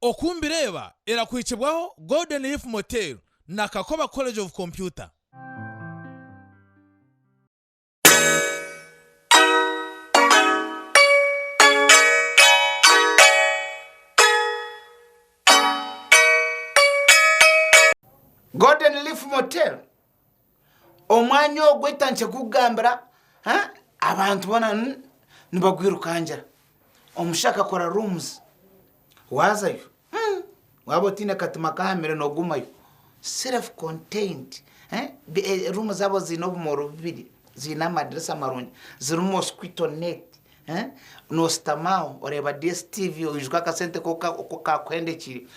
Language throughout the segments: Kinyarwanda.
Okumbireba erakwicibwaho Golden Leaf Motel na Kakoba College of Computer. Golden Leaf Motel omwanya ogwetanche kugambira abantu bona nibagwirukangira omushaka kora rooms wazayo wabotina katima kamere no gumayo self contained rooms zabo zino bumoro bibiri zina madrasa marungi ziri mosquito net no stamao oreba DSTV ujuka kasente koka kwende ki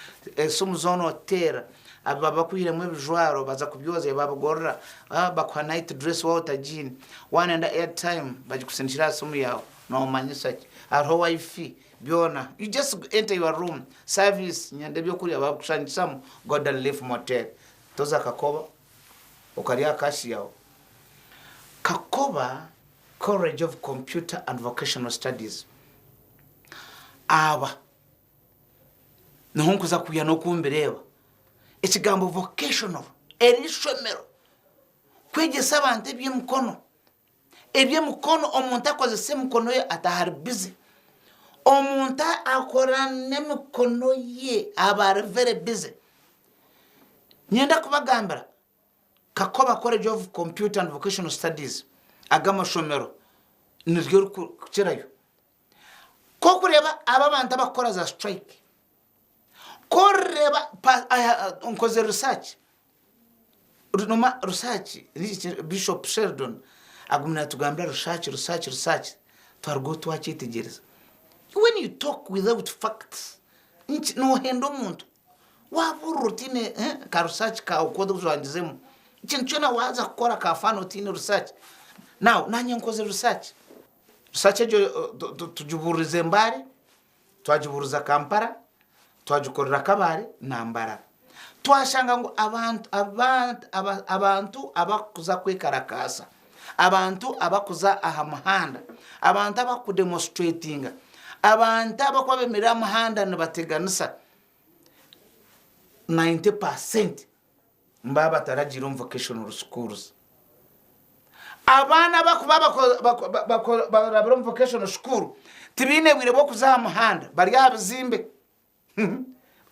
sumzono hotel ababa kuhira mu bijwaro baza kubyoza babagorra bakwa night dress water jean one and airtime bajikusendishira sumu yawo no manyisa aro wifi biona you just enter your room service nyande byo kuri abakushandisamo Golden Leaf Motel toza Kakoba ukaria kashi yawo Kakoba College of Computer and Vocational Studies aba nahonkuza kuya no kumbireba ekigambo vocational erishomero kwegesa abantu eby'mukono omuntu akozese mukono ye atahari busy omuntu akora n'emikono ye aba very busy nyenda kubagambira Kakoba College of Computer and Vocational Studies agama shomero niryo kukirayo ko kureba aba bantu abakora za strike koreba onkoze research runoma research Bishop Sheldon agumna tugambira research twargo twachitegereza when you talk without facts no hendo muntu waba routine ka research ka ukodo kuzwandizemo ikintu cyona waza gukora ka fan routine research now nanye nkoze research ejo tujuburize mbare twajuburiza Kampala twajukorera Kabare nambara twashanga ngo abantu abakuza kwekarakasa abantu abakuza aha muhanda abantu abakudemonstratinga abantu abakwabemerera muhanda nibateganisa 90% mbaba taragira vocational schools abana bakubaba vocational school tibine bwire bo kuza muhanda bari abizimbe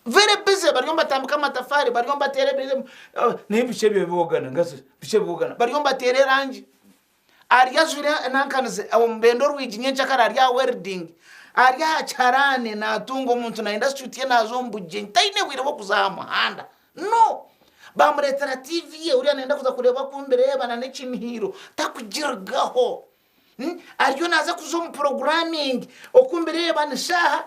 very busy bariyomba tambuka matafari bariyomba tere nibice bibogana ngaso bice bibogana bariyomba tere rangi ariya zure nankanize abo mbendo rwijinye cyakara ariya welding ariya charane na tungo umuntu na industry tie nazo mbuje ntaine wire bo kuzamuhanda no bamuretera TV ye uriya nenda kuza kureba kumbireba na n'ikimihiro takugirgaho ariyo naza kuzo programming okumbireba nishaha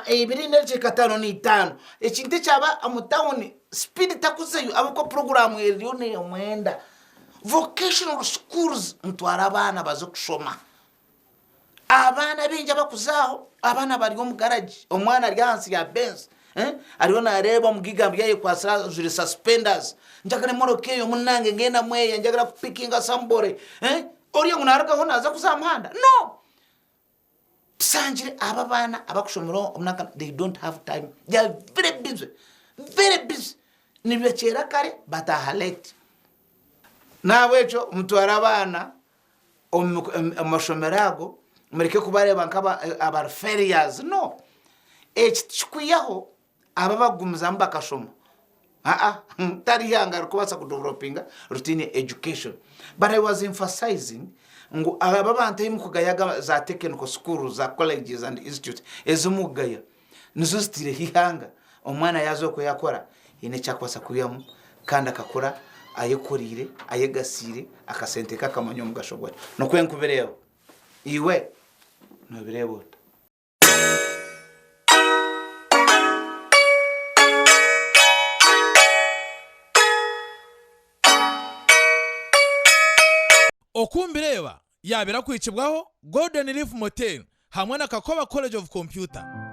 ibiri nerche katano ni 5 ekinte cyaba amutawuni speed takuzeyo abako program eriyo ne mwenda vocational schools mutwara abana bazo kushoma abana binja bakuzaho abana bari mu garage omwana ari hansi ya Benz ariyo nareba mugigambye yaye kwasa zuri suspenders njagane morokeyo munange ngenda mweya njagara kupickinga sambore oriyo munaragaho naza kuzamuhanda no sanjire ababana abakushomero omnaka they don't have time, they are very busy nibekera kare batahalete nawecho mutwara abana omashomerago mereke kubareba nkaba abar failures no ekikuyaho ababagumuza mbakashoma tari yanga kubasa kudevelopinga routine education, but I was emphasizing ngo ababante yimukugayaga za technical schools za colleges and institutes ezumugaya nizo zitire hihanga omwana yazo ko yakora ine cyakwasa kuyamu kandi akakora ayekorire ayegasire akasente kakamanyo mugashobora no kwenkubereo iwe no birebo. Okumbireba yabera kwicibwaho Golden Leaf Motel hamwe na Kakoba College of Computer.